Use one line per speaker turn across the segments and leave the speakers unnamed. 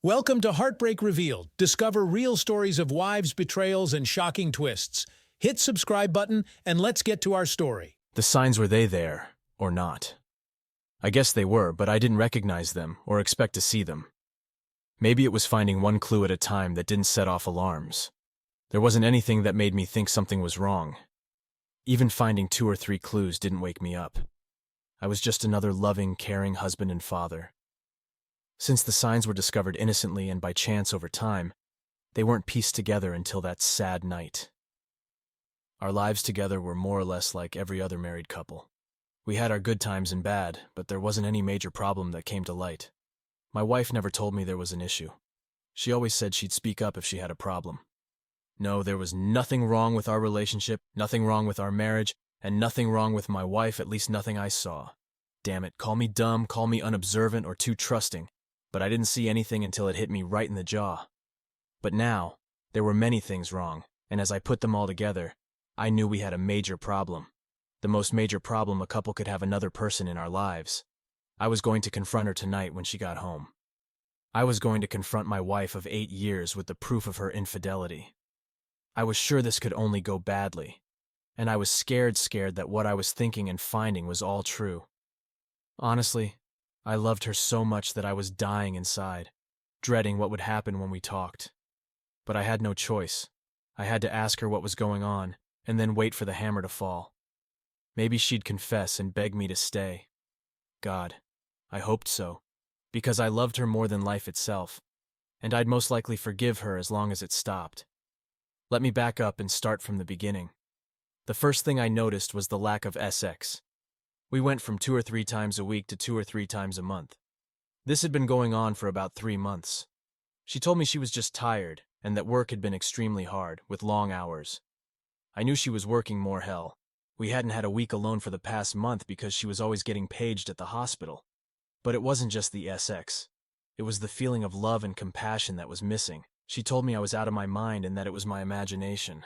Welcome to Heartbreak Revealed. Discover real stories of wives' betrayals and shocking twists. Hit subscribe button and let's get to our story.
The signs, were they there or not? I guess they were, but I didn't recognize them or expect to see them. Maybe it was finding one clue at a time that didn't set off alarms. There wasn't anything that made me think something was wrong. Even finding 2 or 3 clues didn't wake me up. I was just another loving, caring husband and father. Since the signs were discovered innocently and by chance over time, they weren't pieced together until that sad night. Our lives together were more or less like every other married couple. We had our good times and bad, but there wasn't any major problem that came to light. My wife never told me there was an issue. She always said she'd speak up if she had a problem. No, there was nothing wrong with our relationship, nothing wrong with our marriage, and nothing wrong with my wife, at least nothing I saw. Damn it, call me dumb, call me unobservant or too trusting, but I didn't see anything until it hit me right in the jaw. But now, there were many things wrong, and as I put them all together, I knew we had a major problem. The most major problem a couple could have: another person in our lives. I was going to confront her tonight when she got home. I was going to confront my wife of 8 years with the proof of her infidelity. I was sure this could only go badly, and I was scared that what I was thinking and finding was all true. Honestly, I loved her so much that I was dying inside, dreading what would happen when we talked. But I had no choice. I had to ask her what was going on, and then wait for the hammer to fall. Maybe she'd confess and beg me to stay. God, I hoped so, because I loved her more than life itself, and I'd most likely forgive her as long as it stopped. Let me back up and start from the beginning. The first thing I noticed was the lack of sex. We went from 2 or 3 times a week to 2 or 3 times a month. This had been going on for about 3 months. She told me she was just tired and that work had been extremely hard, with long hours. I knew she was working more. Hell, we hadn't had a week alone for the past month because she was always getting paged at the hospital. But it wasn't just the sex. It was the feeling of love and compassion that was missing. She told me I was out of my mind and that it was my imagination.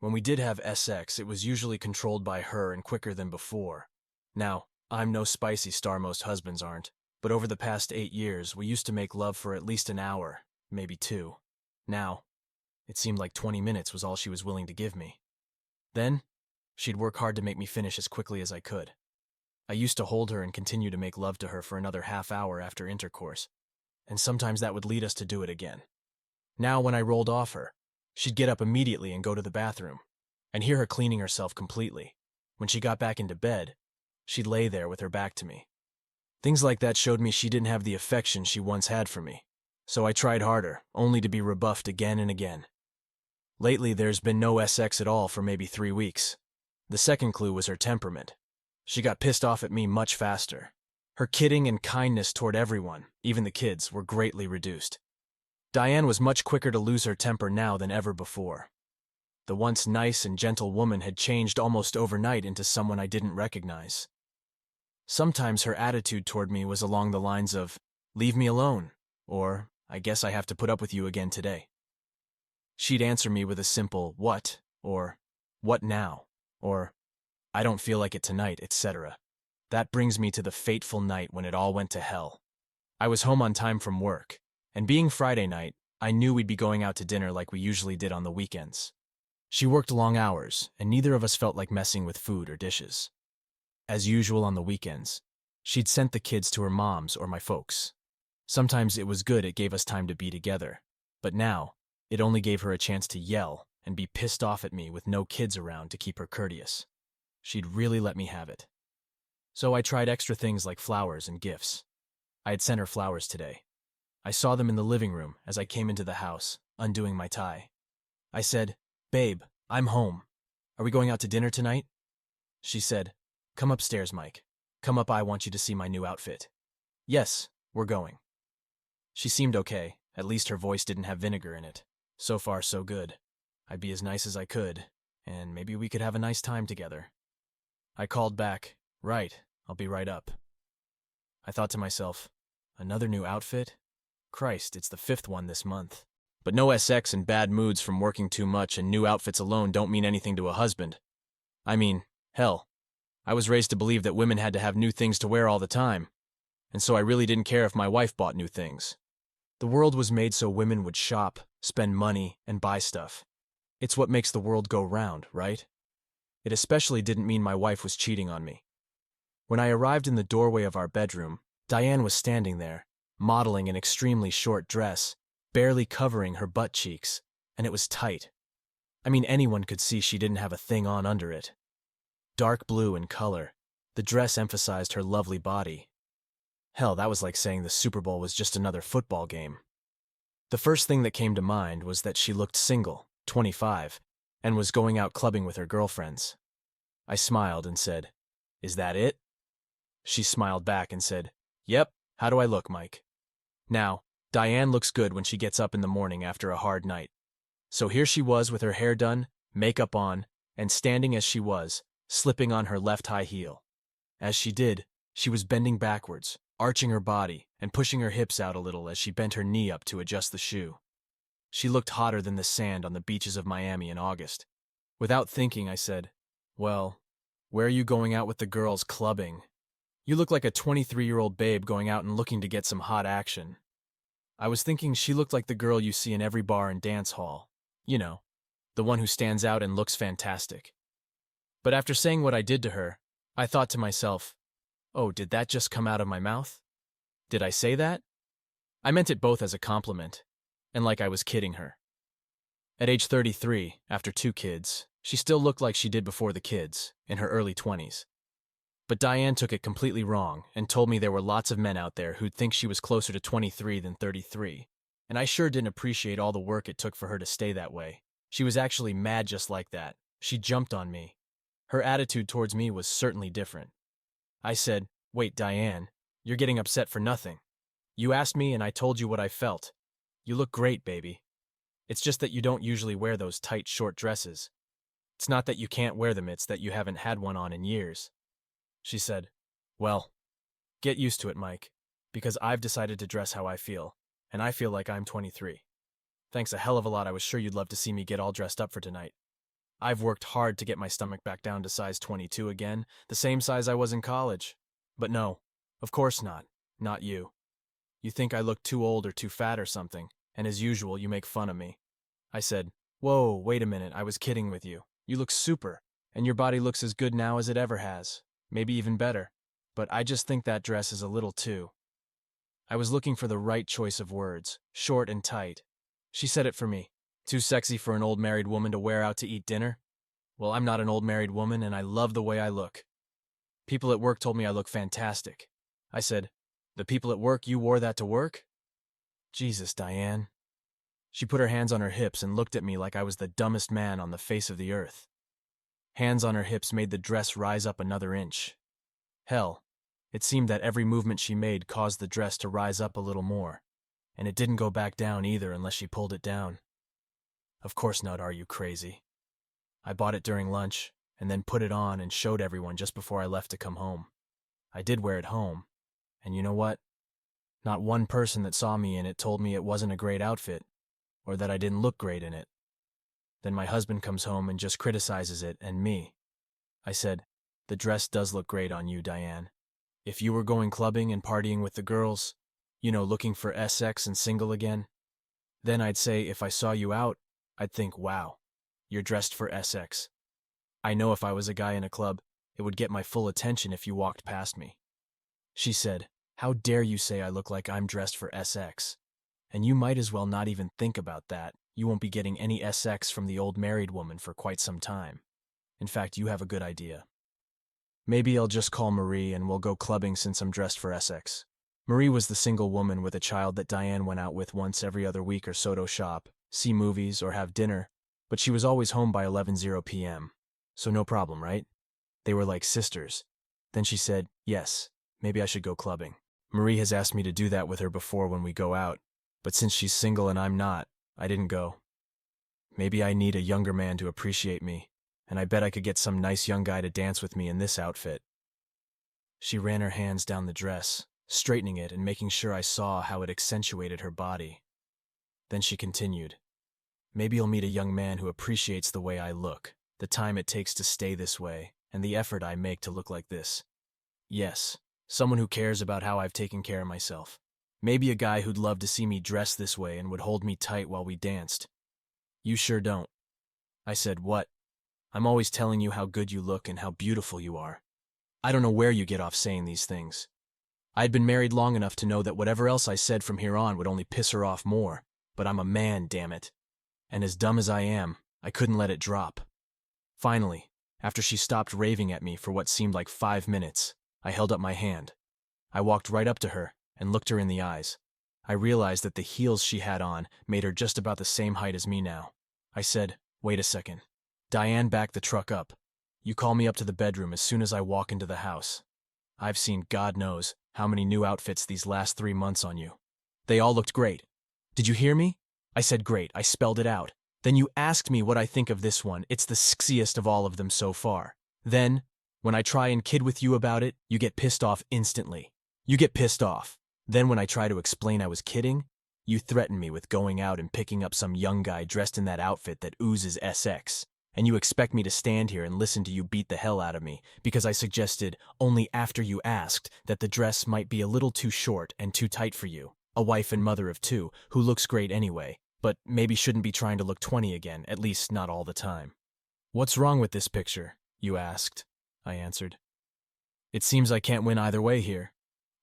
When we did have sex, it was usually controlled by her and quicker than before. Now, I'm no spicy star, most husbands aren't, but over the past 8 years, we used to make love for at least an hour, maybe 2. Now, it seemed like 20 minutes was all she was willing to give me. Then, she'd work hard to make me finish as quickly as I could. I used to hold her and continue to make love to her for another half hour after intercourse, and sometimes that would lead us to do it again. Now, when I rolled off her, she'd get up immediately and go to the bathroom, and hear her cleaning herself completely. When she got back into bed, she'd lay there with her back to me. Things like that showed me she didn't have the affection she once had for me, so I tried harder, only to be rebuffed again and again. Lately, there's been no sex at all for maybe 3 weeks. The second clue was her temperament. She got pissed off at me much faster. Her kidding and kindness toward everyone, even the kids, were greatly reduced. Diane was much quicker to lose her temper now than ever before. The once nice and gentle woman had changed almost overnight into someone I didn't recognize. Sometimes her attitude toward me was along the lines of, "Leave me alone," or, "I guess I have to put up with you again today." She'd answer me with a simple, "What?" or "What now?" or "I don't feel like it tonight," etc. That brings me to the fateful night when it all went to hell. I was home on time from work, and being Friday night, I knew we'd be going out to dinner like we usually did on the weekends. She worked long hours, and neither of us felt like messing with food or dishes. As usual on the weekends, she'd sent the kids to her mom's or my folks. Sometimes it was good, it gave us time to be together, but now, it only gave her a chance to yell and be pissed off at me with no kids around to keep her courteous. She'd really let me have it. So I tried extra things like flowers and gifts. I had sent her flowers today. I saw them in the living room as I came into the house, undoing my tie. I said, "Babe, I'm home. Are we going out to dinner tonight?" She said, "Come upstairs, Mike. Come up, I want you to see my new outfit." "Yes, we're going." She seemed okay, at least her voice didn't have vinegar in it. So far, so good. I'd be as nice as I could, and maybe we could have a nice time together. I called back, "Right, I'll be right up." I thought to myself, another new outfit? Christ, it's the 5th one this month. But no sex and bad moods from working too much, and new outfits alone don't mean anything to a husband. I mean, hell, I was raised to believe that women had to have new things to wear all the time, and so I really didn't care if my wife bought new things. The world was made so women would shop, spend money, and buy stuff. It's what makes the world go round, right? It especially didn't mean my wife was cheating on me. When I arrived in the doorway of our bedroom, Diane was standing there, modeling an extremely short dress, barely covering her butt cheeks, and it was tight. I mean, anyone could see she didn't have a thing on under it. Dark blue in color, the dress emphasized her lovely body. Hell, that was like saying the Super Bowl was just another football game. The first thing that came to mind was that she looked single, 25, and was going out clubbing with her girlfriends. I smiled and said, "Is that it?" She smiled back and said, "Yep, how do I look, Mike?" Now, Diane looks good when she gets up in the morning after a hard night. So here she was with her hair done, makeup on, and standing as she was, slipping on her left high heel. As she did, she was bending backwards, arching her body, and pushing her hips out a little as she bent her knee up to adjust the shoe. She looked hotter than the sand on the beaches of Miami in August. Without thinking, I said, "Well, where are you going out with the girls clubbing? You look like a 23-year-old babe going out and looking to get some hot action." I was thinking she looked like the girl you see in every bar and dance hall. You know, the one who stands out and looks fantastic. But after saying what I did to her, I thought to myself, oh, did that just come out of my mouth? Did I say that? I meant it both as a compliment, and like I was kidding her. At age 33, after 2 kids, she still looked like she did before the kids, in her early 20s. But Diane took it completely wrong and told me there were lots of men out there who'd think she was closer to 23 than 33, and I sure didn't appreciate all the work it took for her to stay that way. She was actually mad just like that. She jumped on me. Her attitude towards me was certainly different. I said, "Wait, Diane, you're getting upset for nothing. You asked me and I told you what I felt. You look great, baby. It's just that you don't usually wear those tight, short dresses. It's not that you can't wear them, it's that you haven't had one on in years." She said, "Well, get used to it, Mike, because I've decided to dress how I feel, and I feel like I'm 23. Thanks a hell of a lot. I was sure you'd love to see me get all dressed up for tonight. I've worked hard to get my stomach back down to size 22 again, the same size I was in college. But no, of course not. Not you. You think I look too old or too fat or something, and as usual, you make fun of me." I said, "Whoa, wait a minute, I was kidding with you. You look super, and your body looks as good now as it ever has. Maybe even better. But I just think that dress is a little too..." I was looking for the right choice of words, short and tight. She said it for me. "Too sexy for an old married woman to wear out to eat dinner?" Well, I'm not an old married woman, and I love the way I look. People at work told me I look fantastic. I said, "The people at work, you wore that to work?" Jesus, Diane. She put her hands on her hips and looked at me like I was the dumbest man on the face of the earth. Hands on her hips made the dress rise up another inch. Hell, it seemed that every movement she made caused the dress to rise up a little more, and it didn't go back down either unless she pulled it down. Of course not, are you crazy? I bought it during lunch, and then put it on and showed everyone just before I left to come home. I did wear it home, and you know what? Not one person that saw me in it told me it wasn't a great outfit, or that I didn't look great in it. Then my husband comes home and just criticizes it and me. I said, "The dress does look great on you, Diane. If you were going clubbing and partying with the girls, you know, looking for SX and single again, then I'd say if I saw you out, I'd think, wow, you're dressed for SX. I know if I was a guy in a club, it would get my full attention if you walked past me." She said, "How dare you say I look like I'm dressed for SX? And you might as well not even think about that. You won't be getting any SX from the old married woman for quite some time. In fact, you have a good idea. Maybe I'll just call Marie and we'll go clubbing since I'm dressed for SX." Marie was the single woman with a child that Diane went out with once every other week or so to shop, see movies, or have dinner, but she was always home by 11:00 p.m. So no problem, right? They were like sisters. Then she said, "Yes, maybe I should go clubbing. Marie has asked me to do that with her before when we go out, but since she's single and I'm not, I didn't go. Maybe I need a younger man to appreciate me, and I bet I could get some nice young guy to dance with me in this outfit." She ran her hands down the dress, straightening it and making sure I saw how it accentuated her body. Then she continued, "Maybe you'll meet a young man who appreciates the way I look, the time it takes to stay this way, and the effort I make to look like this. Yes, someone who cares about how I've taken care of myself. Maybe a guy who'd love to see me dressed this way and would hold me tight while we danced. You sure don't. I said, what? I'm always telling you how good you look and how beautiful you are. I don't know where you get off saying these things. I'd been married long enough to know that whatever else I said from here on would only piss her off more, but I'm a man, damn it. And as dumb as I am, I couldn't let it drop. Finally, after she stopped raving at me for what seemed like 5 minutes, I held up my hand. I walked right up to her and looked her in the eyes. I realized that the heels she had on made her just about the same height as me now. I said, wait a second. Diane backed the truck up. You call me up to the bedroom as soon as I walk into the house. I've seen God knows how many new outfits these last 3 months on you. They all looked great. Did you hear me? I said great, I spelled it out. Then you asked me what I think of this one. It's the sexiest of all of them so far. Then, when I try and kid with you about it, you get pissed off instantly. You get pissed off. Then when I try to explain I was kidding, you threaten me with going out and picking up some young guy dressed in that outfit that oozes SX. And you expect me to stand here and listen to you beat the hell out of me because I suggested, only after you asked, that the dress might be a little too short and too tight for you, a wife and mother of 2 who looks great anyway, but maybe shouldn't be trying to look 20 again, at least not all the time. What's wrong with this picture? You asked. I answered. It seems I can't win either way here.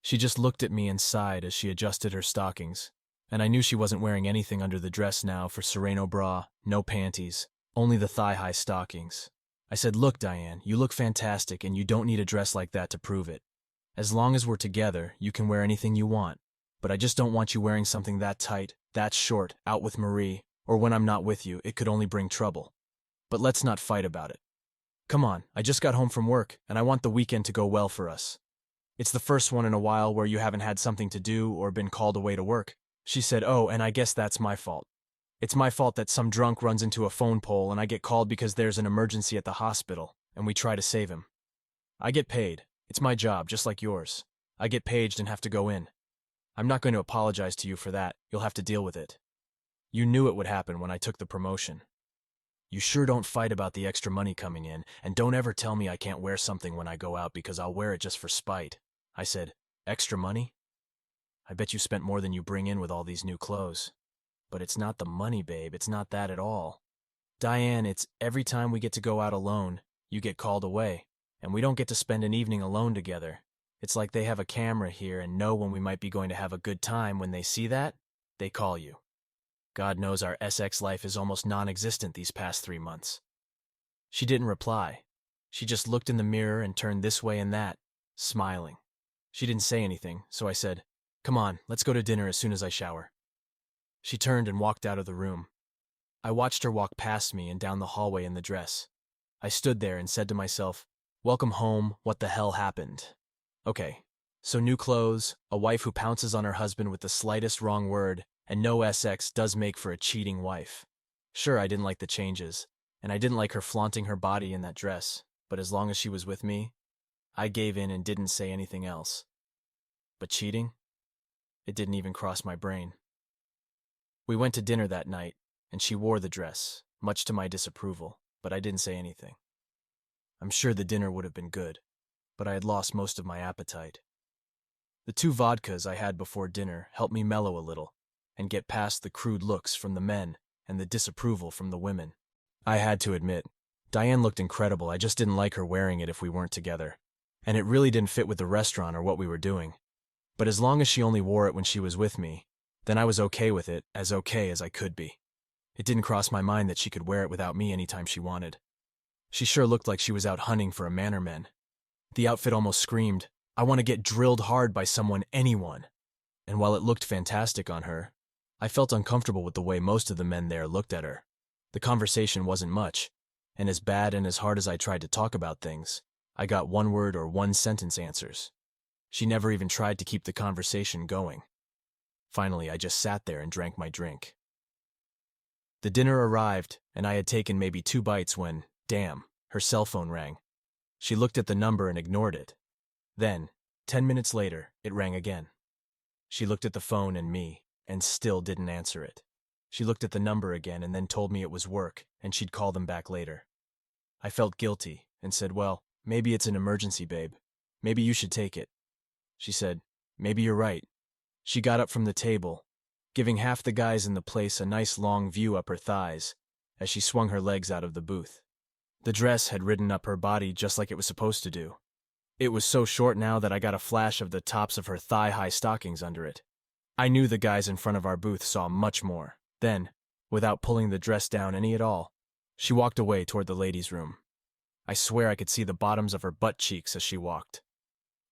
She just looked at me and sighed as she adjusted her stockings, and I knew she wasn't wearing anything under the dress now for Sereno bra, no panties, only the thigh-high stockings. I said, look, Diane, you look fantastic and you don't need a dress like that to prove it. As long as we're together, you can wear anything you want, but I just don't want you wearing something that tight, that short, out with Marie, or when I'm not with you, it could only bring trouble. But let's not fight about it. Come on, I just got home from work, and I want the weekend to go well for us. It's the first one in a while where you haven't had something to do or been called away to work. She said, oh, and I guess that's my fault. It's my fault that some drunk runs into a phone pole and I get called because there's an emergency at the hospital, and we try to save him. I get paid. It's my job, just like yours. I get paged and have to go in. I'm not going to apologize to you for that. You'll have to deal with it. You knew it would happen when I took the promotion. You sure don't fight about the extra money coming in, and don't ever tell me I can't wear something when I go out because I'll wear it just for spite. I said, extra money? I bet you spent more than you bring in with all these new clothes. But it's not the money, babe. It's not that at all. Diane, it's every time we get to go out alone, you get called away, and we don't get to spend an evening alone together. It's like they have a camera here and know when we might be going to have a good time. When they see that, they call you. God knows our SX life is almost non-existent these past 3 months. She didn't reply. She just looked in the mirror and turned this way and that, smiling. She didn't say anything, so I said, come on, let's go to dinner as soon as I shower. She turned and walked out of the room. I watched her walk past me and down the hallway in the dress. I stood there and said to myself, welcome home, what the hell happened? Okay, so new clothes, a wife who pounces on her husband with the slightest wrong word, and no SX does make for a cheating wife. Sure, I didn't like the changes, and I didn't like her flaunting her body in that dress, but as long as she was with me, I gave in and didn't say anything else. But cheating? It didn't even cross my brain. We went to dinner that night, and she wore the dress, much to my disapproval, but I didn't say anything. I'm sure the dinner would have been good, but I had lost most of my appetite. The 2 vodkas I had before dinner helped me mellow a little and get past the crude looks from the men and the disapproval from the women. I had to admit, Diane looked incredible. I just didn't like her wearing it if we weren't together, and it really didn't fit with the restaurant or what we were doing. But as long as she only wore it when she was with me, then I was okay with it, as okay as I could be. It didn't cross my mind that she could wear it without me anytime she wanted. She sure looked like she was out hunting for a manor man. The outfit almost screamed, I want to get drilled hard by someone, anyone. And while it looked fantastic on her, I felt uncomfortable with the way most of the men there looked at her. The conversation wasn't much, and as bad and as hard as I tried to talk about things, I got 1-word or 1-sentence answers. She never even tried to keep the conversation going. Finally, I just sat there and drank my drink. The dinner arrived, and I had taken maybe 2 bites when, damn, her cell phone rang. She looked at the number and ignored it. Then, 10 minutes later, it rang again. She looked at the phone and me, and still didn't answer it. She looked at the number again and then told me it was work, and she'd call them back later. I felt guilty and said, well, maybe it's an emergency, babe. Maybe you should take it. She said, maybe you're right. She got up from the table, giving half the guys in the place a nice long view up her thighs as she swung her legs out of the booth. The dress had ridden up her body just like it was supposed to do. It was so short now that I got a flash of the tops of her thigh-high stockings under it. I knew the guys in front of our booth saw much more. Then, without pulling the dress down any at all, she walked away toward the ladies' room. I swear I could see the bottoms of her butt cheeks as she walked.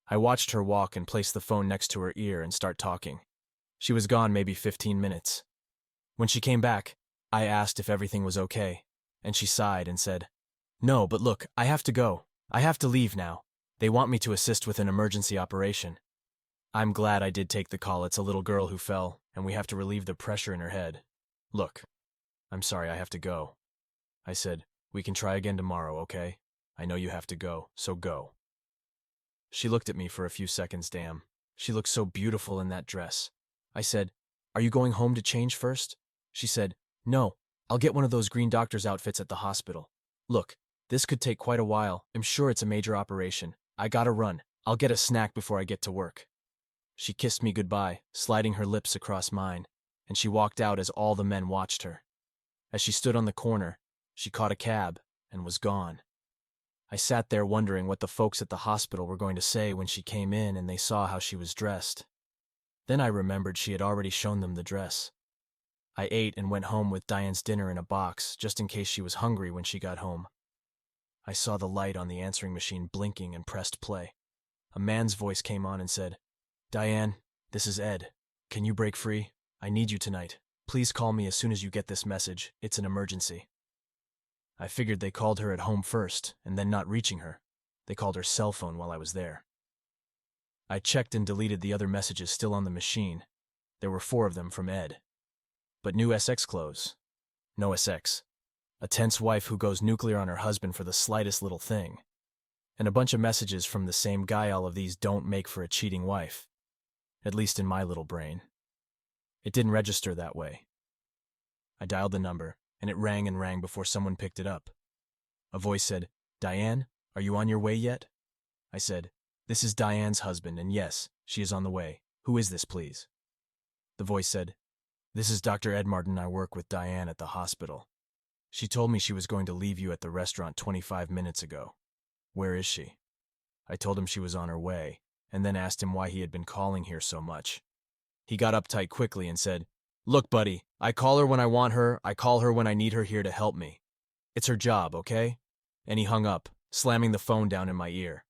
I watched her walk and place the phone next to her ear and start talking. She was gone maybe 15 minutes. When she came back, I asked if everything was okay, and she sighed and said, "No, but look, I have to go. I have to leave now. They want me to assist with an emergency operation." I'm glad I did take the call. It's a little girl who fell, and we have to relieve the pressure in her head. "Look, I'm sorry I have to go." I said, "We can try again tomorrow, okay? I know you have to go, so go." She looked at me for a few seconds. Damn, she looked so beautiful in that dress. I said, "Are you going home to change first?" She said, "No, I'll get one of those green doctor's outfits at the hospital. Look, this could take quite a while. I'm sure it's a major operation. I gotta run. I'll get a snack before I get to work." She kissed me goodbye, sliding her lips across mine, and she walked out as all the men watched her. As she stood on the corner, she caught a cab and was gone. I sat there wondering what the folks at the hospital were going to say when she came in and they saw how she was dressed. Then I remembered she had already shown them the dress. I ate and went home with Diane's dinner in a box, just in case she was hungry when she got home. I saw the light on the answering machine blinking and pressed play. A man's voice came on and said, "Diane, this is Ed. Can you break free? I need you tonight. Please call me as soon as you get this message. It's an emergency." I figured they called her at home first, and then not reaching her, they called her cell phone while I was there. I checked and deleted the other messages still on the machine. There were 4 of them from Ed. But new SX clothes. No SX. A tense wife who goes nuclear on her husband for the slightest little thing. And a bunch of messages from the same guy. All of these don't make for a cheating wife. At least in my little brain. It didn't register that way. I dialed the number, and it rang and rang before someone picked it up. A voice said, "Diane, are you on your way yet?" I said, "This is Diane's husband, and yes, she is on the way. Who is this, please?" The voice said, "This is Dr. Ed Martin. I work with Diane at the hospital. She told me she was going to leave you at the restaurant 25 minutes ago. Where is she?" I told him she was on her way, and then asked him why he had been calling here so much. He got uptight quickly and said, "Look, buddy, I call her when I want her. I call her when I need her here to help me. It's her job, okay?" And he hung up, slamming the phone down in my ear.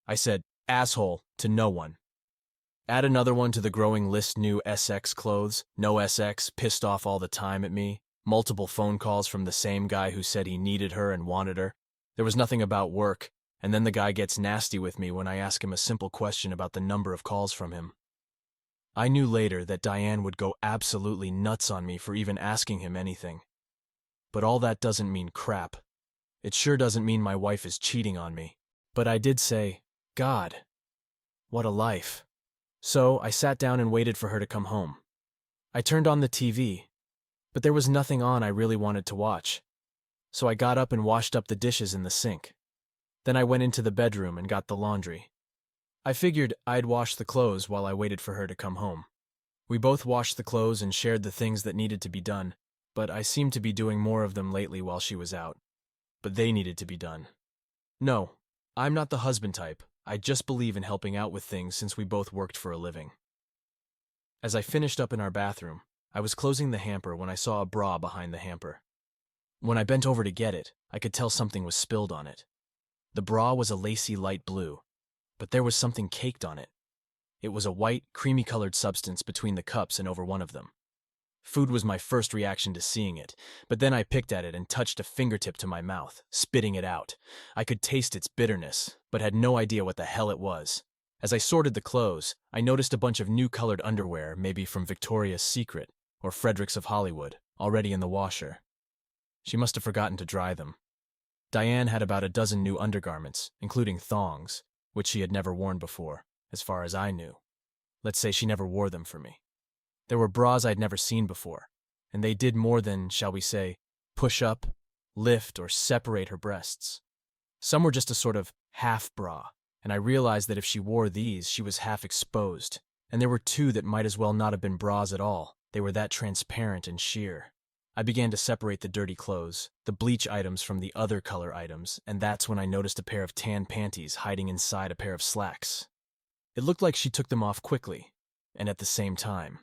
I said, "Asshole," to no one. Add another one to the growing list: new SX clothes, no SX, pissed off all the time at me, multiple phone calls from the same guy who said he needed her and wanted her. There was nothing about work, and then the guy gets nasty with me when I ask him a simple question about the number of calls from him. I knew later that Diane would go absolutely nuts on me for even asking him anything. But all that doesn't mean crap. It sure doesn't mean my wife is cheating on me. But I did say, God, what a life. So I sat down and waited for her to come home. I turned on the TV, but there was nothing on I really wanted to watch. So I got up and washed up the dishes in the sink. Then I went into the bedroom and got the laundry. I figured I'd wash the clothes while I waited for her to come home. We both washed the clothes and shared the things that needed to be done, but I seemed to be doing more of them lately while she was out. But they needed to be done. No, I'm not the husband type. I just believe in helping out with things since we both worked for a living. As I finished up in our bathroom, I was closing the hamper when I saw a bra behind the hamper. When I bent over to get it, I could tell something was spilled on it. The bra was a lacy light blue, but there was something caked on it. It was a white, creamy-colored substance between the cups and over one of them. Food was my first reaction to seeing it, but then I picked at it and touched a fingertip to my mouth, spitting it out. I could taste its bitterness, but had no idea what the hell it was. As I sorted the clothes, I noticed a bunch of new colored underwear, maybe from Victoria's Secret or Fredericks of Hollywood, already in the washer. She must have forgotten to dry them. Diane had about a dozen new undergarments, including thongs, which she had never worn before, as far as I knew. Let's say she never wore them for me. There were bras I'd never seen before, and they did more than, shall we say, push up, lift, or separate her breasts. Some were just a sort of half bra, and I realized that if she wore these, she was half exposed, and there were two that might as well not have been bras at all. They were that transparent and sheer. I began to separate the dirty clothes, the bleach items from the other color items, and that's when I noticed a pair of tan panties hiding inside a pair of slacks. It looked like she took them off quickly, and at the same time.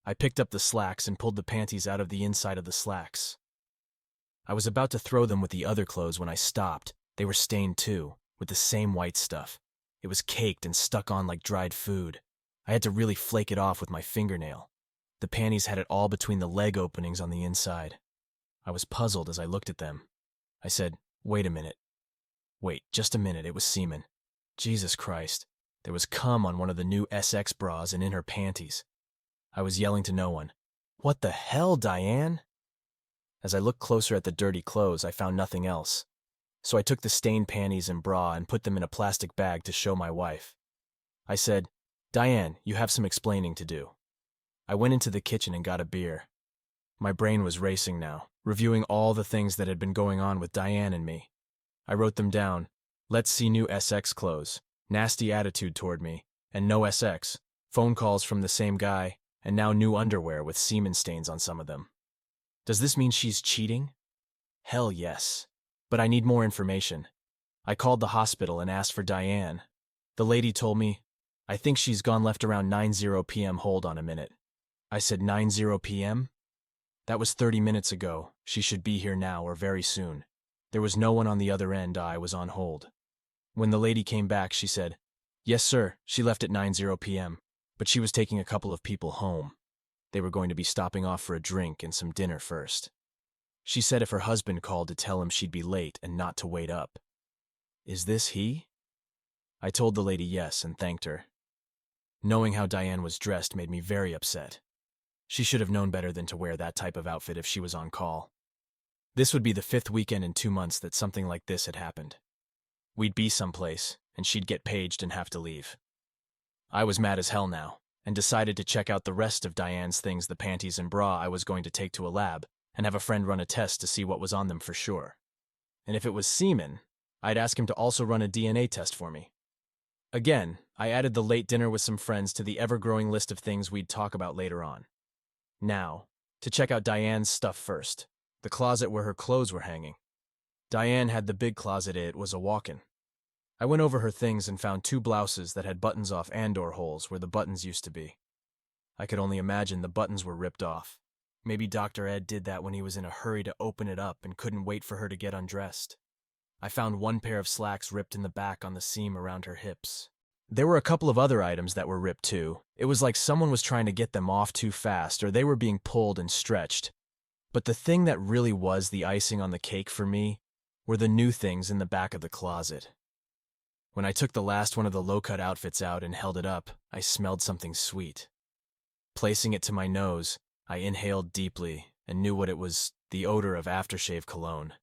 I picked up the slacks and pulled the panties out of the inside of the slacks. I was about to throw them with the other clothes when I stopped. They were stained too, with the same white stuff. It was caked and stuck on like dried food. I had to really flake it off with my fingernail. The panties had it all between the leg openings on the inside. I was puzzled as I looked at them. I said, "Wait a minute." Wait, just a minute, it was semen. Jesus Christ. There was cum on one of the new SX bras and in her panties. I was yelling to no one. "What the hell, Diane?" As I looked closer at the dirty clothes, I found nothing else. So I took the stained panties and bra and put them in a plastic bag to show my wife. I said, "Diane, you have some explaining to do." I went into the kitchen and got a beer. My brain was racing now, reviewing all the things that had been going on with Diane and me. I wrote them down. Let's see new SX clothes, nasty attitude toward me, and no SX, phone calls from the same guy, and now new underwear with semen stains on some of them. Does this mean she's cheating? Hell yes. But I need more information. I called the hospital and asked for Diane. The lady told me, "I think she's gone left around 9:00 p.m. Hold on a minute." I said 9:00 p.m.? That was 30 minutes ago. She should be here now or very soon. There was no one on the other end. I was on hold. When the lady came back, she said, "Yes, sir, she left at 9:00 p.m., but she was taking a couple of people home. They were going to be stopping off for a drink and some dinner first. She said if her husband called to tell him she'd be late and not to wait up." Is this he? I told the lady yes and thanked her. Knowing how Diane was dressed made me very upset. She should have known better than to wear that type of outfit if she was on call. This would be the 5th weekend in 2 months that something like this had happened. We'd be someplace, and she'd get paged and have to leave. I was mad as hell now, and decided to check out the rest of Diane's things, the panties and bra I was going to take to a lab, and have a friend run a test to see what was on them for sure. And if it was semen, I'd ask him to also run a DNA test for me. Again, I added the late dinner with some friends to the ever-growing list of things we'd talk about later on. Now, to check out Diane's stuff first, the closet where her clothes were hanging. Diane had the big closet. It was a walk-in. I went over her things and found 2 blouses that had buttons off and/or holes where the buttons used to be. I could only imagine the buttons were ripped off. Maybe Dr. Ed did that when he was in a hurry to open it up and couldn't wait for her to get undressed. I found 1 pair of slacks ripped in the back on the seam around her hips. There were a couple of other items that were ripped too. It was like someone was trying to get them off too fast or they were being pulled and stretched. But the thing that really was the icing on the cake for me were the new things in the back of the closet. When I took the last one of the low-cut outfits out and held it up, I smelled something sweet. Placing it to my nose, I inhaled deeply and knew what it was, the odor of aftershave cologne.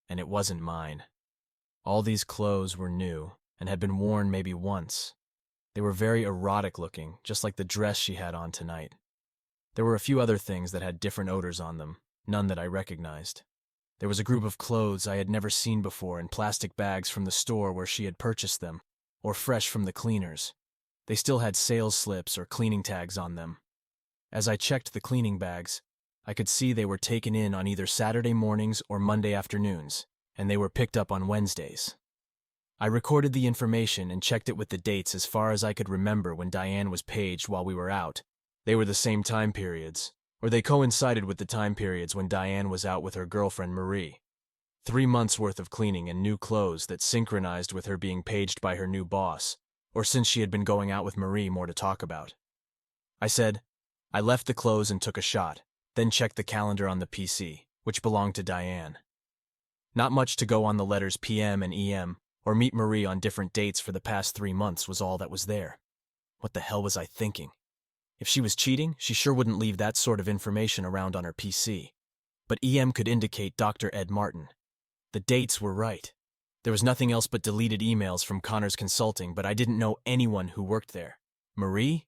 And it wasn't mine. All these clothes were new and had been worn maybe once. They were very erotic looking, just like the dress she had on tonight. There were a few other things that had different odors on them, none that I recognized. There was a group of clothes I had never seen before in plastic bags from the store where she had purchased them, or fresh from the cleaners. They still had sales slips or cleaning tags on them. As I checked the cleaning bags, I could see they were taken in on either Saturday mornings or Monday afternoons, and they were picked up on Wednesdays. I recorded the information and checked it with the dates as far as I could remember when Diane was paged while we were out. They were the same time periods, or they coincided with the time periods when Diane was out with her girlfriend Marie. 3 months' worth of cleaning and new clothes that synchronized with her being paged by her new boss, or since she had been going out with Marie more to talk about. I said, I left the clothes and took a shot, then checked the calendar on the PC, which belonged to Diane. Not much to go on the letters PM and EM, or meet Marie on different dates for the past 3 months was all that was there. What the hell was I thinking? If she was cheating, she sure wouldn't leave that sort of information around on her PC. But EM could indicate Dr. Ed Martin. The dates were right. There was nothing else but deleted emails from Connor's Consulting, but I didn't know anyone who worked there. Marie?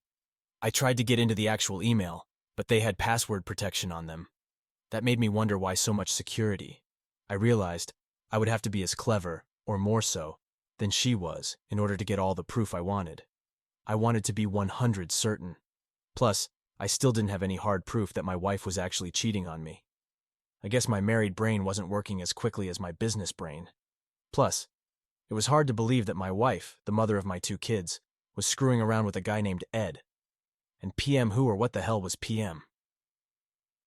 I tried to get into the actual email, but they had password protection on them. That made me wonder why so much security. I realized I would have to be as clever, or more so, than she was in order to get all the proof I wanted. I wanted to be 100 certain. Plus, I still didn't have any hard proof that my wife was actually cheating on me. I guess my married brain wasn't working as quickly as my business brain. Plus, it was hard to believe that my wife, the mother of my 2 kids, was screwing around with a guy named Ed. And PM who or what the hell was PM?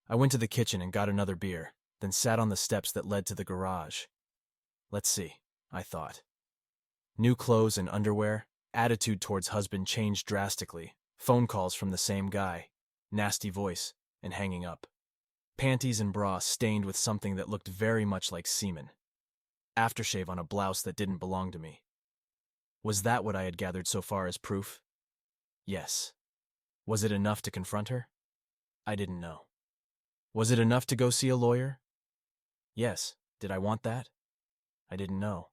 I went to the kitchen and got another beer, then sat on the steps that led to the garage. Let's see, I thought. New clothes and underwear, attitude towards husband changed drastically, phone calls from the same guy, nasty voice, and hanging up. Panties and bra stained with something that looked very much like semen. Aftershave on a blouse that didn't belong to me. Was that what I had gathered so far as proof? Yes. Was it enough to confront her? I didn't know. Was it enough to go see a lawyer? Yes. Did I want that? I didn't know.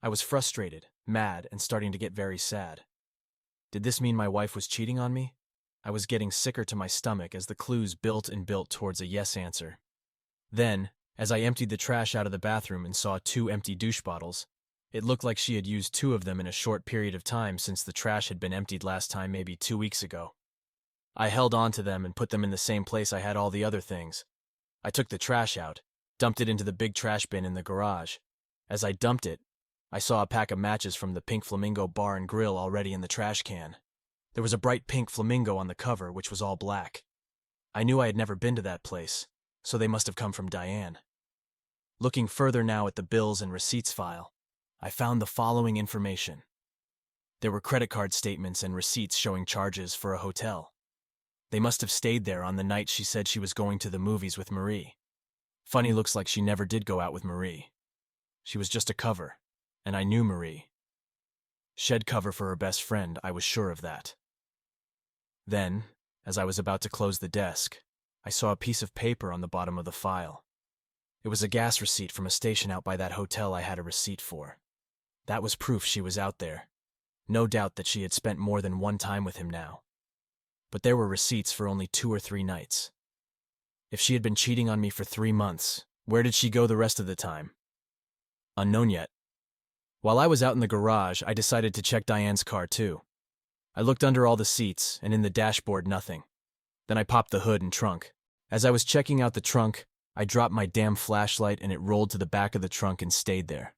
I was frustrated, mad, and starting to get very sad. Did this mean my wife was cheating on me? I was getting sicker to my stomach as the clues built and built towards a yes answer. Then, as I emptied the trash out of the bathroom and saw 2 empty douche bottles, it looked like she had used 2 of them in a short period of time since the trash had been emptied last time maybe 2 weeks ago. I held on to them and put them in the same place I had all the other things. I took the trash out, dumped it into the big trash bin in the garage. As I dumped it, I saw a pack of matches from the Pink Flamingo Bar and Grill already in the trash can. There was a bright pink flamingo on the cover, which was all black. I knew I had never been to that place, so they must have come from Diane. Looking further now at the bills and receipts file, I found the following information. There were credit card statements and receipts showing charges for a hotel. They must have stayed there on the night she said she was going to the movies with Marie. Funny, looks like she never did go out with Marie. She was just a cover, and I knew Marie. Shed cover for her best friend, I was sure of that. Then, as I was about to close the desk, I saw a piece of paper on the bottom of the file. It was a gas receipt from a station out by that hotel I had a receipt for. That was proof she was out there. No doubt that she had spent more than one time with him now. But there were receipts for only 2 or 3 nights. If she had been cheating on me for 3 months, where did she go the rest of the time? Unknown yet. While I was out in the garage, I decided to check Diane's car too. I looked under all the seats, and in the dashboard, nothing. Then I popped the hood and trunk. As I was checking out the trunk, I dropped my damn flashlight and it rolled to the back of the trunk and stayed there.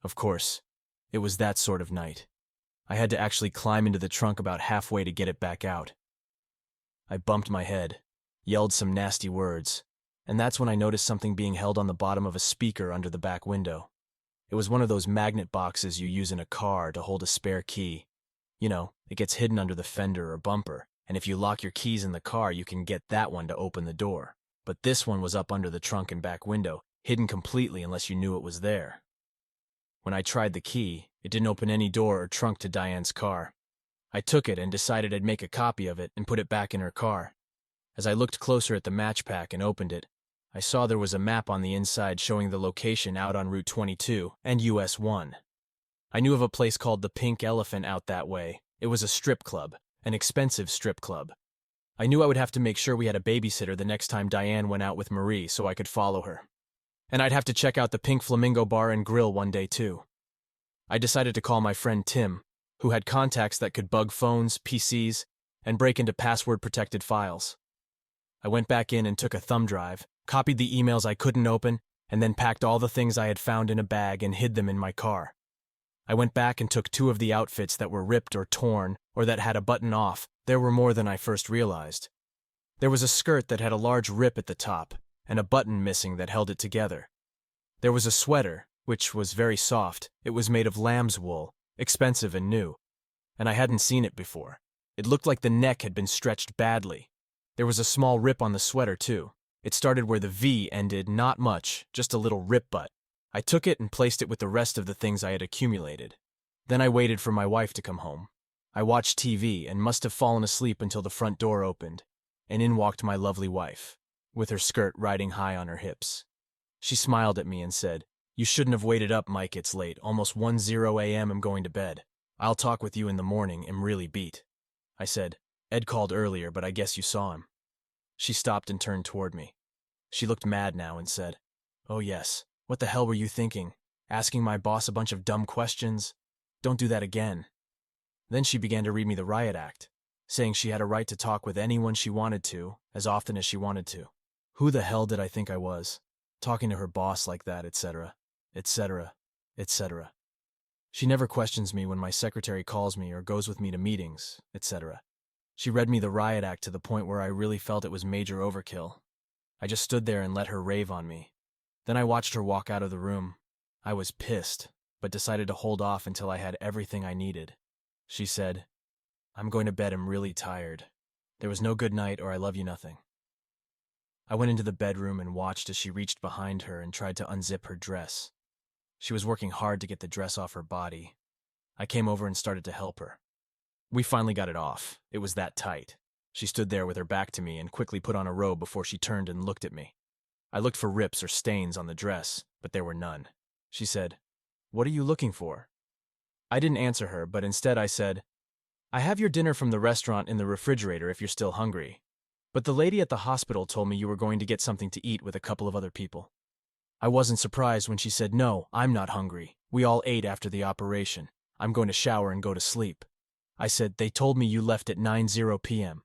Of course, it was that sort of night. I had to actually climb into the trunk about halfway to get it back out. I bumped my head, yelled some nasty words, and that's when I noticed something being held on the bottom of a speaker under the back window. It was one of those magnet boxes you use in a car to hold a spare key. You know, it gets hidden under the fender or bumper, and if you lock your keys in the car, you can get that one to open the door. But this one was up under the trunk and back window, hidden completely unless you knew it was there. When I tried the key, it didn't open any door or trunk to Diane's car. I took it and decided I'd make a copy of it and put it back in her car. As I looked closer at the match pack and opened it, I saw there was a map on the inside showing the location out on Route 22 and US 1. I knew of a place called the Pink Elephant out that way. It was a strip club, an expensive strip club. I knew I would have to make sure we had a babysitter the next time Diane went out with Marie so I could follow her. And I'd have to check out the Pink Flamingo Bar and Grill one day too. I decided to call my friend Tim, who had contacts that could bug phones, PCs, and break into password-protected files. I went back in and took a thumb drive, copied the emails I couldn't open, and then packed all the things I had found in a bag and hid them in my car. I went back and took 2 of the outfits that were ripped or torn or that had a button off. There were more than I first realized. There was a skirt that had a large rip at the top and a button missing that held it together. There was a sweater, which was very soft. It was made of lamb's wool, expensive and new, and I hadn't seen it before. It looked like the neck had been stretched badly. There was a small rip on the sweater too. It started where the V ended, not much, just a little rip butt. I took it and placed it with the rest of the things I had accumulated. Then I waited for my wife to come home. I watched TV and must have fallen asleep until the front door opened, and in walked my lovely wife, with her skirt riding high on her hips. She smiled at me and said, "You shouldn't have waited up, Mike, it's late, almost 1:00 a.m. I'm going to bed. I'll talk with you in the morning, I'm really beat." I said, "Ed called earlier, but I guess you saw him." She stopped and turned toward me. She looked mad now and said, "Oh yes. What the hell were you thinking? Asking my boss a bunch of dumb questions? Don't do that again." Then she began to read me the riot act, saying she had a right to talk with anyone she wanted to, as often as she wanted to. Who the hell did I think I was? Talking to her boss like that, etc., etc., etc. She never questions me when my secretary calls me or goes with me to meetings, etc. She read me the riot act to the point where I really felt it was major overkill. I just stood there and let her rave on me. Then I watched her walk out of the room. I was pissed, but decided to hold off until I had everything I needed. She said, "I'm going to bed, I'm really tired. There was no good night or I love you nothing." I went into the bedroom and watched as she reached behind her and tried to unzip her dress. She was working hard to get the dress off her body. I came over and started to help her. We finally got it off. It was that tight. She stood there with her back to me and quickly put on a robe before she turned and looked at me. I looked for rips or stains on the dress, but there were none. She said, "What are you looking for?" I didn't answer her, but instead I said, "I have your dinner from the restaurant in the refrigerator if you're still hungry. But the lady at the hospital told me you were going to get something to eat with a couple of other people." I wasn't surprised when she said, "No, I'm not hungry. We all ate after the operation. I'm going to shower and go to sleep." I said, "They told me you left at 9:00 p.m.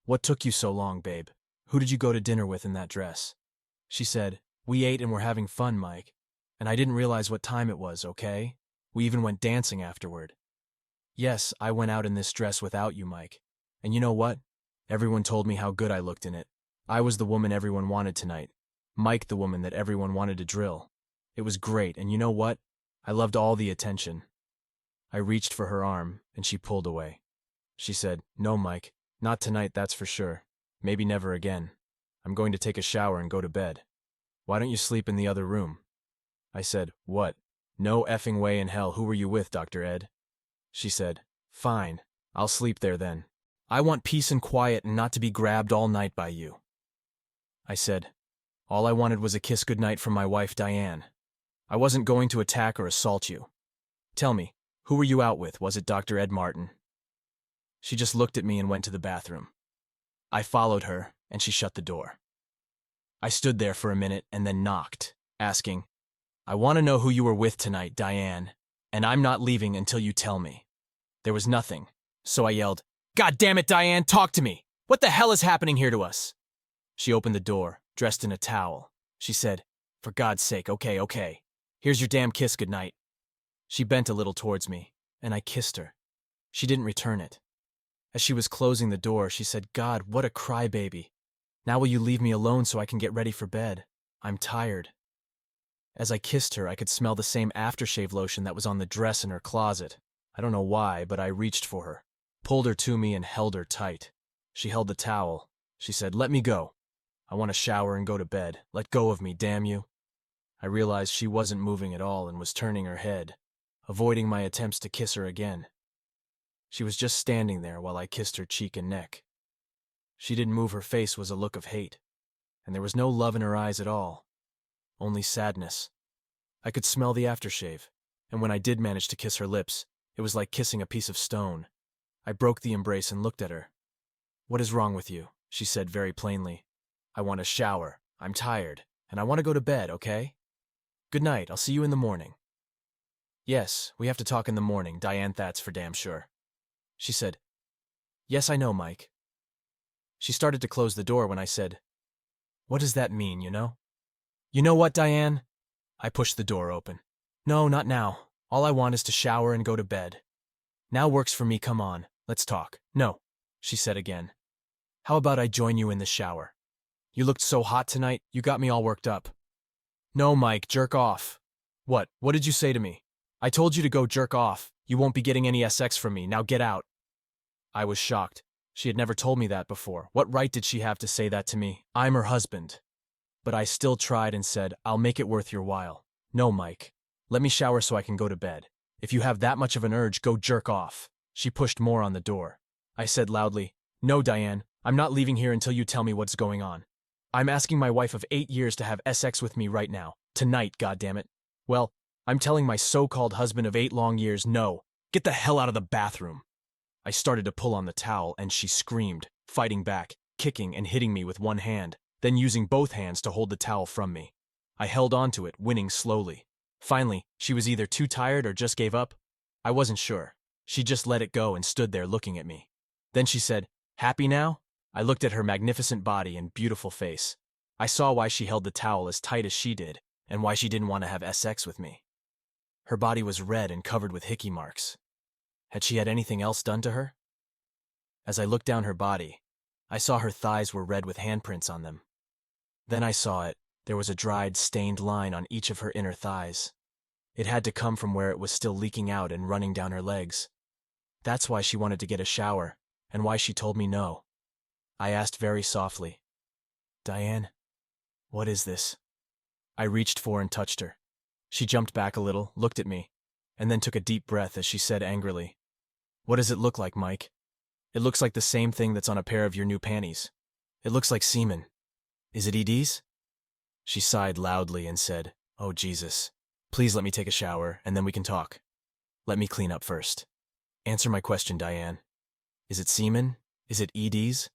What took you so long, babe? Who did you go to dinner with in that dress?" She said, "We ate and were having fun, Mike. And I didn't realize what time it was, okay? We even went dancing afterward." "Yes, I went out in this dress without you, Mike. And you know what? Everyone told me how good I looked in it. I was the woman everyone wanted tonight. Mike the woman that everyone wanted to drill. It was great, and you know what? I loved all the attention." I reached for her arm, and she pulled away. She said, "No, Mike, not tonight, that's for sure. Maybe never again. I'm going to take a shower and go to bed. Why don't you sleep in the other room?" I said, "What? No effing way in hell. Who were you with, Dr. Ed?" She said, "Fine, I'll sleep there then. I want peace and quiet and not to be grabbed all night by you." I said, "All I wanted was a kiss goodnight from my wife, Diane. I wasn't going to attack or assault you. Tell me, who were you out with? Was it Dr. Ed Martin?" She just looked at me and went to the bathroom. I followed her, and she shut the door. I stood there for a minute and then knocked, asking, "I want to know who you were with tonight, Diane, and I'm not leaving until you tell me." There was nothing, so I yelled, "God damn it, Diane, talk to me! What the hell is happening here to us?" She opened the door, dressed in a towel. She said, "For God's sake, okay. Here's your damn kiss goodnight." She bent a little towards me, and I kissed her. She didn't return it. As she was closing the door, she said, "God, what a crybaby. Now will you leave me alone so I can get ready for bed? I'm tired." As I kissed her, I could smell the same aftershave lotion that was on the dress in her closet. I don't know why, but I reached for her, pulled her to me, and held her tight. She held the towel. She said, "Let me go. I want to shower and go to bed. Let go of me, damn you." I realized she wasn't moving at all and was turning her head, avoiding my attempts to kiss her again. She was just standing there while I kissed her cheek and neck. She didn't move. Her face was a look of hate, and there was no love in her eyes at all, only sadness. I could smell the aftershave, and when I did manage to kiss her lips, it was like kissing a piece of stone. I broke the embrace and looked at her. "What is wrong with you?" she said very plainly. "I want a shower. I'm tired, and I want to go to bed, okay? Good night, I'll see you in the morning." "Yes, we have to talk in the morning, Diane, that's for damn sure." She said, "Yes, I know, Mike." She started to close the door when I said, "What does that mean, you know?" "You know what, Diane?" I pushed the door open. "No, not now. All I want is to shower and go to bed. Now works for me, come on, let's talk." "No," she said again. "How about I join you in the shower? You looked so hot tonight, you got me all worked up." "No, Mike, jerk off." What did you say to me?" "I told you to go jerk off. You won't be getting any SX from me, now get out." I was shocked. She had never told me that before. What right did she have to say that to me? I'm her husband. But I still tried and said, "I'll make it worth your while." "No, Mike. Let me shower so I can go to bed. If you have that much of an urge, go jerk off." She pushed more on the door. I said loudly, "No, Diane, I'm not leaving here until you tell me what's going on. I'm asking my wife of 8 years to have SX with me right now. Tonight, goddammit. Well, I'm telling my so-called husband of 8 long years, no. Get the hell out of the bathroom." I started to pull on the towel, and she screamed, fighting back, kicking and hitting me with one hand, then using both hands to hold the towel from me. I held on to it, winning slowly. Finally, she was either too tired or just gave up. I wasn't sure. She just let it go and stood there looking at me. Then she said, "Happy now?" I looked at her magnificent body and beautiful face. I saw why she held the towel as tight as she did, and why she didn't want to have sex with me. Her body was red and covered with hickey marks. Had she had anything else done to her? As I looked down her body, I saw her thighs were red with handprints on them. Then I saw it. There was a dried, stained line on each of her inner thighs. It had to come from where it was still leaking out and running down her legs. That's why she wanted to get a shower, and why she told me no. I asked very softly, "Diane, what is this?" I reached for and touched her. She jumped back a little, looked at me, and then took a deep breath as she said angrily, "What does it look like, Mike? It looks like the same thing that's on a pair of your new panties. It looks like semen. Is it ED's?" She sighed loudly and said, "Oh, Jesus. Please let me take a shower, and then we can talk. Let me clean up first. Answer my question, Diane. Is it semen? Is it ED's?"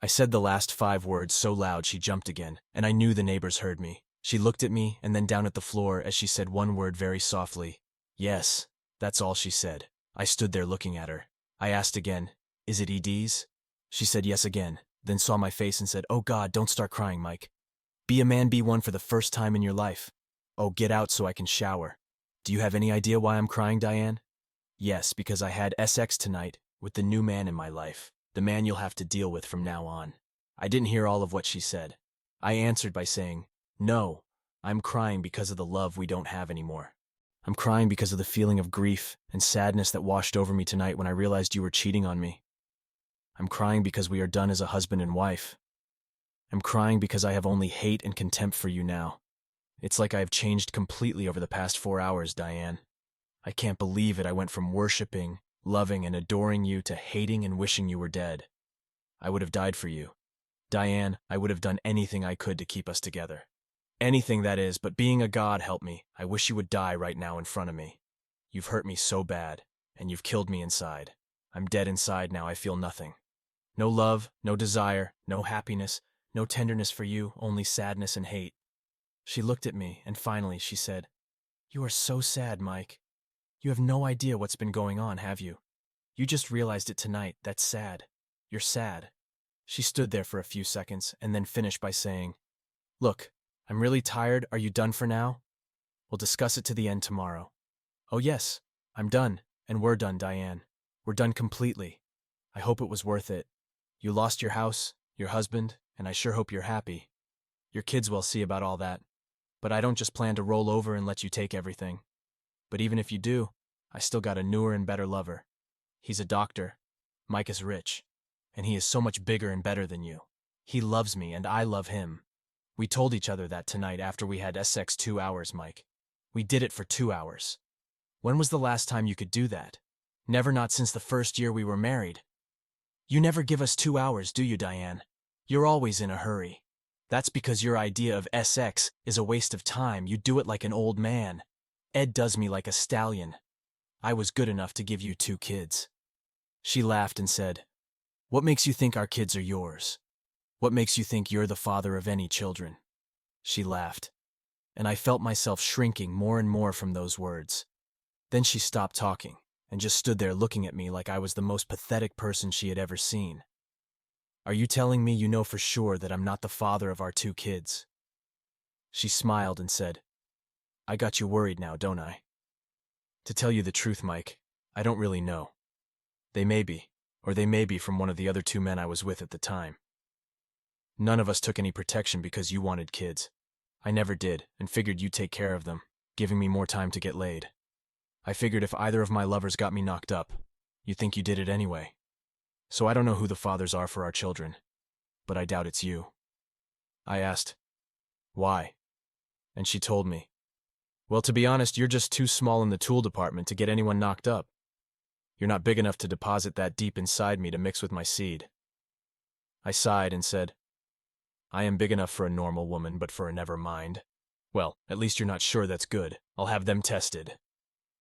I said the last 5 words so loud she jumped again, and I knew the neighbors heard me. She looked at me and then down at the floor as she said one word very softly. "Yes." That's all she said. I stood there looking at her. I asked again, "Is it ED's?" She said yes again, then saw my face and said, "Oh God, don't start crying, Mike. Be a man, be one for the first time in your life. Oh, get out so I can shower. Do you have any idea why I'm crying, Diane? Yes, because I had sex tonight with the new man in my life, the man you'll have to deal with from now on." I didn't hear all of what she said. I answered by saying, "No, I'm crying because of the love we don't have anymore. I'm crying because of the feeling of grief and sadness that washed over me tonight when I realized you were cheating on me. I'm crying because we are done as a husband and wife. I'm crying because I have only hate and contempt for you now. It's like I have changed completely over the past 4 hours, Diane. I can't believe it. I went from worshiping, loving, and adoring you to hating and wishing you were dead. I would have died for you. Diane, I would have done anything I could to keep us together. Anything, that is, but being a god, help me. I wish you would die right now in front of me. You've hurt me so bad, and you've killed me inside. I'm dead inside now. I feel nothing. No love, no desire, no happiness, no tenderness for you, only sadness and hate." She looked at me, and finally she said, "You are so sad, Mike. You have no idea what's been going on, have you? You just realized it tonight. That's sad. You're sad." She stood there for a few seconds, and then finished by saying, "Look, I'm really tired. Are you done for now? We'll discuss it to the end tomorrow." "Oh yes, I'm done, and we're done, Diane. We're done completely. I hope it was worth it. You lost your house, your husband, and I sure hope you're happy. Your kids will see about all that. But I don't just plan to roll over and let you take everything. But even if you do, I still got a newer and better lover. He's a doctor. Mike is rich. And he is so much bigger and better than you. He loves me, and I love him. We told each other that tonight after we had sex 2 hours, Mike. We did it for 2 hours. When was the last time you could do that? Never, not since the first year we were married. You never give us 2 hours, do you, Diane? You're always in a hurry. That's because your idea of sex is a waste of time. You do it like an old man. Ed does me like a stallion. I was good enough to give you 2 kids. She laughed and said, "What makes you think our kids are yours? What makes you think you're the father of any children?" She laughed, and I felt myself shrinking more and more from those words. Then she stopped talking and just stood there looking at me like I was the most pathetic person she had ever seen. "Are you telling me you know for sure that I'm not the father of our 2 kids?" She smiled and said, "I got you worried now, don't I?" To tell you the truth, Mike, I don't really know. They may be, or they may be from one of the other 2 men I was with at the time. None of us took any protection because you wanted kids. I never did, and figured you'd take care of them, giving me more time to get laid. I figured if either of my lovers got me knocked up, you'd think you did it anyway. So I don't know who the fathers are for our children, but I doubt it's you." I asked, "Why?" And she told me, "Well, to be honest, you're just too small in the tool department to get anyone knocked up. You're not big enough to deposit that deep inside me to mix with my seed." I sighed and said, "I am big enough for a normal woman, but for a never mind." "Well, at least you're not sure. That's good. I'll have them tested."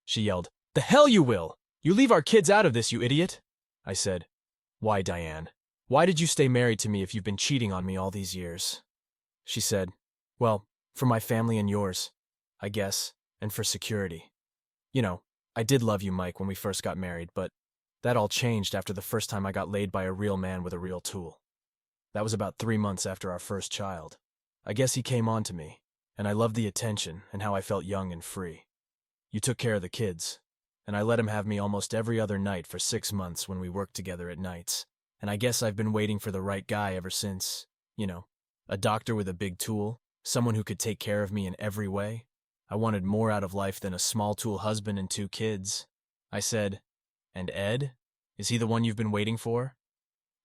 She yelled, "The hell you will! You leave our kids out of this, you idiot!" I said, "Why, Diane? Why did you stay married to me if you've been cheating on me all these years?" She said, "Well, for my family and yours, I guess, and for security. You know, I did love you, Mike, when we first got married, but that all changed after the first time I got laid by a real man with a real tool. That was about 3 months after our first child. I guess he came on to me, and I loved the attention and how I felt young and free. You took care of the kids, and I let him have me almost every other night for 6 months when we worked together at nights. And I guess I've been waiting for the right guy ever since, a doctor with a big tool, someone who could take care of me in every way. I wanted more out of life than a small tool husband and 2 kids. I said, "And Ed? Is he the one you've been waiting for?"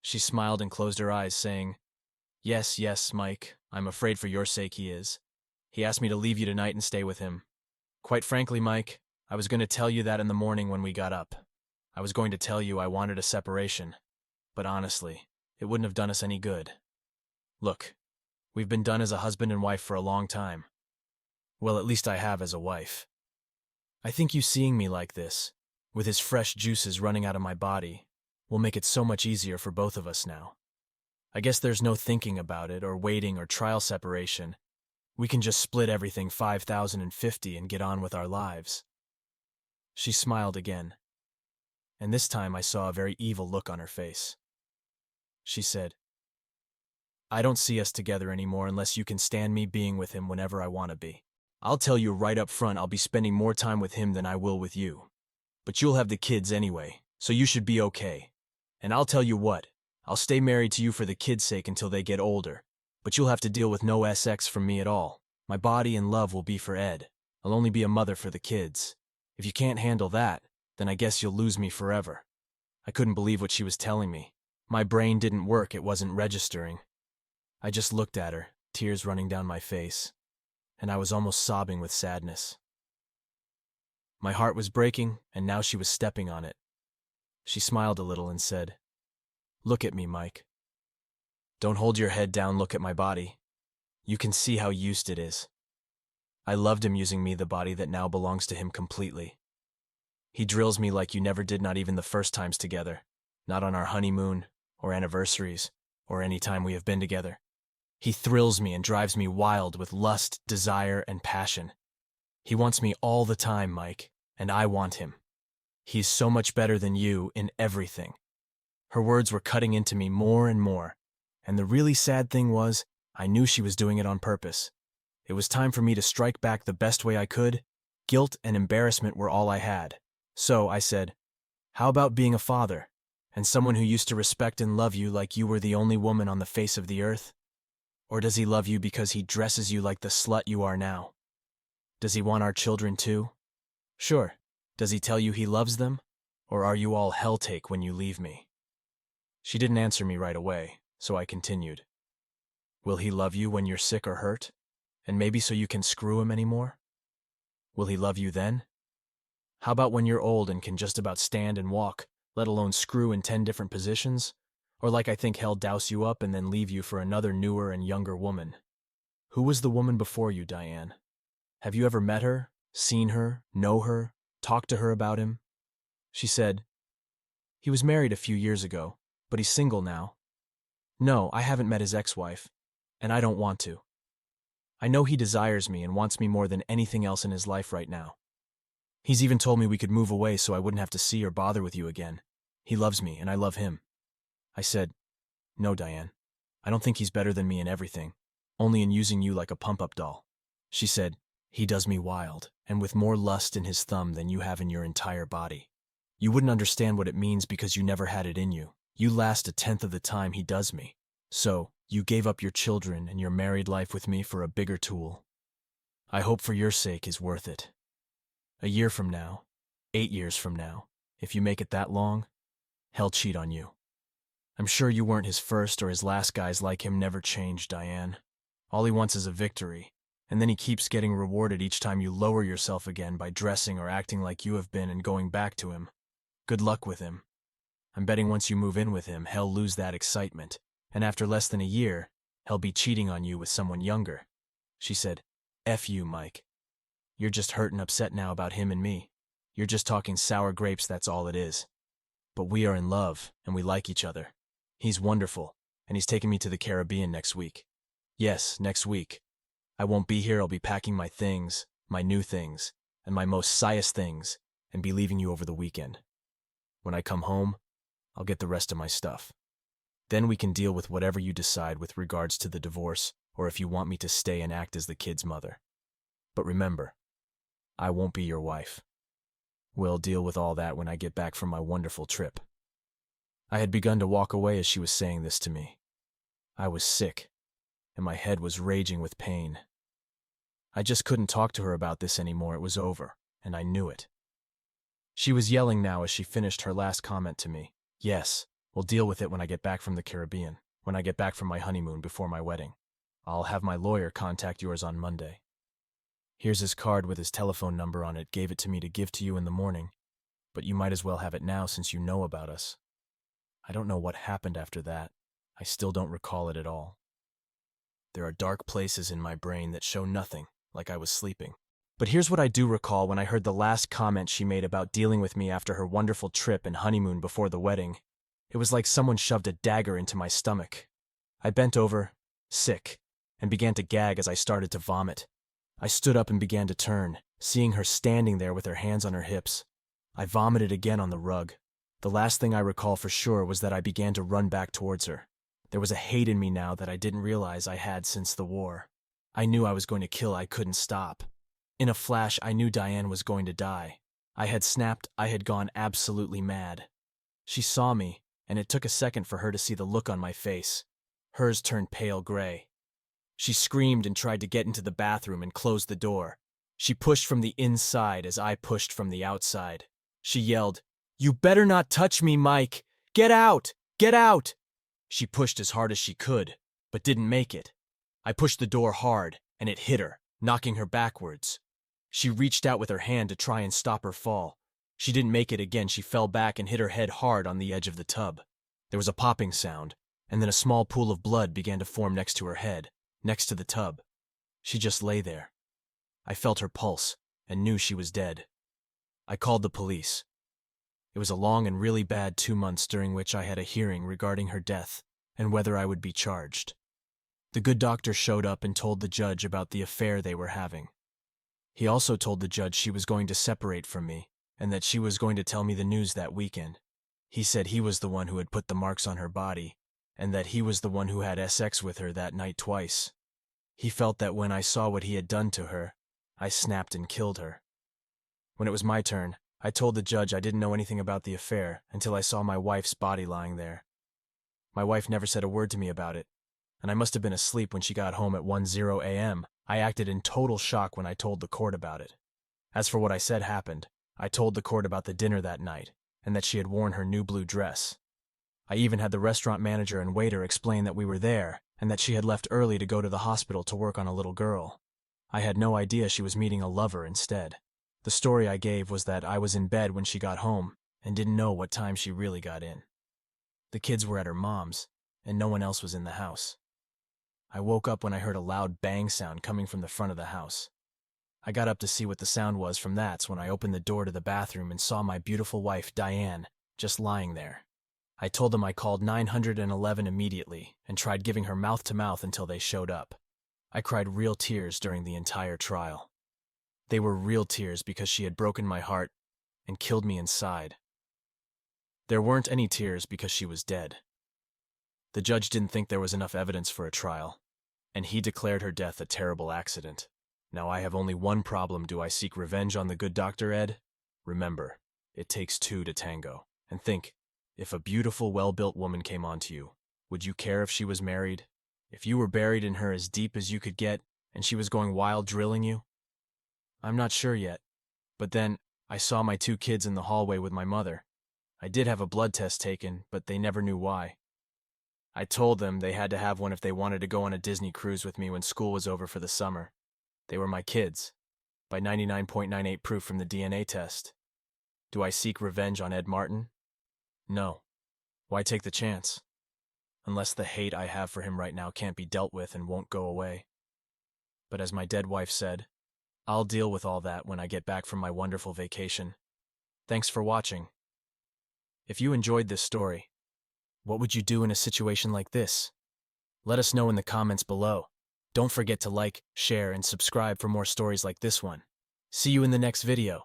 She smiled and closed her eyes, saying, "Yes, yes, Mike, I'm afraid for your sake he is. He asked me to leave you tonight and stay with him. Quite frankly, Mike, I was going to tell you that in the morning when we got up. I was going to tell you I wanted a separation. But honestly, it wouldn't have done us any good. Look, we've been done as a husband and wife for a long time. Well, at least I have as a wife. I think you seeing me like this, with his fresh juices running out of my body, will make it so much easier for both of us now. I guess there's no thinking about it or waiting or trial separation. We can just split everything 5,050 and get on with our lives." She smiled again, and this time I saw a very evil look on her face. She said, "I don't see us together anymore unless you can stand me being with him whenever I want to be. I'll tell you right up front I'll be spending more time with him than I will with you. But you'll have the kids anyway, so you should be okay. And I'll tell you what, I'll stay married to you for the kids' sake until they get older, but you'll have to deal with no sex from me at all. My body and love will be for Ed. I'll only be a mother for the kids. If you can't handle that, then I guess you'll lose me forever." I couldn't believe what she was telling me. My brain didn't work, it wasn't registering. I just looked at her, tears running down my face, and I was almost sobbing with sadness. My heart was breaking, and now she was stepping on it. She smiled a little and said, "Look at me, Mike. Don't hold your head down, look at my body. You can see how used it is. I loved him using me, the body that now belongs to him completely. He drills me like you never did, not even the first times together, not on our honeymoon, or anniversaries, or any time we have been together. He thrills me and drives me wild with lust, desire, and passion. He wants me all the time, Mike, and I want him. He's so much better than you in everything." Her words were cutting into me more and more, and the really sad thing was, I knew she was doing it on purpose. It was time for me to strike back the best way I could. Guilt and embarrassment were all I had. So I said, "How about being a father, and someone who used to respect and love you like you were the only woman on the face of the earth? Or does he love you because he dresses you like the slut you are now? Does he want our children too? Sure. Does he tell you he loves them? Or are you all hell-take when you leave me?" She didn't answer me right away, so I continued. "Will he love you when you're sick or hurt? And maybe so you can screw him anymore? Will he love you then? How about when you're old and can just about stand and walk, let alone screw in 10 different positions? Or like I think he'll douse you up and then leave you for another newer and younger woman? Who was the woman before you, Diane? Have you ever met her, seen her, know her, talked to her about him?" She said, "He was married a few years ago, but he's single now. No, I haven't met his ex-wife, and I don't want to. I know he desires me and wants me more than anything else in his life right now. He's even told me we could move away so I wouldn't have to see or bother with you again. He loves me, and I love him." I said, "No, Diane, I don't think he's better than me in everything, only in using you like a pump-up doll." She said, "He does me wild, and with more lust in his thumb than you have in your entire body. You wouldn't understand what it means because you never had it in you. You last 1/10 of the time he does me. So, you gave up your children and your married life with me for a bigger tool. I hope for your sake is worth it. A year from now, 8 years from now, if you make it that long, he'll cheat on you. I'm sure you weren't his first or his last. Guys like him never change, Diane. All he wants is a victory, and then he keeps getting rewarded each time you lower yourself again by dressing or acting like you have been and going back to him. Good luck with him. I'm betting once you move in with him, he'll lose that excitement, and after less than a year, he'll be cheating on you with someone younger." She said, "F you, Mike. You're just hurt and upset now about him and me. You're just talking sour grapes, that's all it is. But we are in love, and we like each other. He's wonderful, and he's taking me to the Caribbean next week. Yes, next week. I won't be here, I'll be packing my things, my new things, and my most siest things, and be leaving you over the weekend. When I come home, I'll get the rest of my stuff. Then we can deal with whatever you decide with regards to the divorce, or if you want me to stay and act as the kid's mother. But remember, I won't be your wife. We'll deal with all that when I get back from my wonderful trip." I had begun to walk away as she was saying this to me. I was sick, and my head was raging with pain. I just couldn't talk to her about this anymore. It was over, and I knew it. She was yelling now as she finished her last comment to me. "Yes, we'll deal with it when I get back from the Caribbean, when I get back from my honeymoon before my wedding. I'll have my lawyer contact yours on Monday. Here's his card with his telephone number on it. Gave it to me to give to you in the morning, but you might as well have it now since you know about us." I don't know what happened after that. I still don't recall it at all. There are dark places in my brain that show nothing, like I was sleeping. But here's what I do recall when I heard the last comment she made about dealing with me after her wonderful trip and honeymoon before the wedding. It was like someone shoved a dagger into my stomach. I bent over, sick, and began to gag as I started to vomit. I stood up and began to turn, seeing her standing there with her hands on her hips. I vomited again on the rug. The last thing I recall for sure was that I began to run back towards her. There was a hate in me now that I didn't realize I had since the war. I knew I was going to kill. I couldn't stop. In a flash, I knew Diane was going to die. I had snapped. I had gone absolutely mad. She saw me, and it took a second for her to see the look on my face. Hers turned pale gray. She screamed and tried to get into the bathroom and close the door. She pushed from the inside as I pushed from the outside. She yelled, "You better not touch me, Mike! Get out! Get out!" She pushed as hard as she could, but didn't make it. I pushed the door hard, and it hit her, knocking her backwards. She reached out with her hand to try and stop her fall. She didn't make it again. She fell back and hit her head hard on the edge of the tub. There was a popping sound, and then a small pool of blood began to form next to her head, next to the tub. She just lay there. I felt her pulse and knew she was dead. I called the police. It was a long and really bad 2 months during which I had a hearing regarding her death and whether I would be charged. The good doctor showed up and told the judge about the affair they were having. He also told the judge she was going to separate from me and that she was going to tell me the news that weekend. He said he was the one who had put the marks on her body and that he was the one who had sex with her that night twice. He felt that when I saw what he had done to her, I snapped and killed her. When it was my turn, I told the judge I didn't know anything about the affair until I saw my wife's body lying there. My wife never said a word to me about it, and I must have been asleep when she got home at 1:00 a.m. I acted in total shock when I told the court about it. As for what I said happened, I told the court about the dinner that night and that she had worn her new blue dress. I even had the restaurant manager and waiter explain that we were there and that she had left early to go to the hospital to work on a little girl. I had no idea she was meeting a lover instead. The story I gave was that I was in bed when she got home and didn't know what time she really got in. The kids were at her mom's, and no one else was in the house. I woke up when I heard a loud bang sound coming from the front of the house. I got up to see what the sound was from. That's when I opened the door to the bathroom and saw my beautiful wife, Diane, just lying there. I told them I called 911 immediately and tried giving her mouth-to-mouth until they showed up. I cried real tears during the entire trial. They were real tears because she had broken my heart and killed me inside. There weren't any tears because she was dead. The judge didn't think there was enough evidence for a trial, and he declared her death a terrible accident. Now I have only one problem. Do I seek revenge on the good doctor, Ed? Remember, it takes two to tango. And think, if a beautiful, well-built woman came onto you, would you care if she was married? If you were buried in her as deep as you could get, and she was going wild drilling you? I'm not sure yet, but then I saw my 2 kids in the hallway with my mother. I did have a blood test taken, but they never knew why. I told them they had to have one if they wanted to go on a Disney cruise with me when school was over for the summer. They were my kids, by 99.98 proof from the DNA test. Do I seek revenge on Ed Martin? No. Why take the chance? Unless the hate I have for him right now can't be dealt with and won't go away. But as my dead wife said, I'll deal with all that when I get back from my wonderful vacation. Thanks for watching. If you enjoyed this story, what would you do in a situation like this? Let us know in the comments below. Don't forget to like, share, and subscribe for more stories like this one. See you in the next video.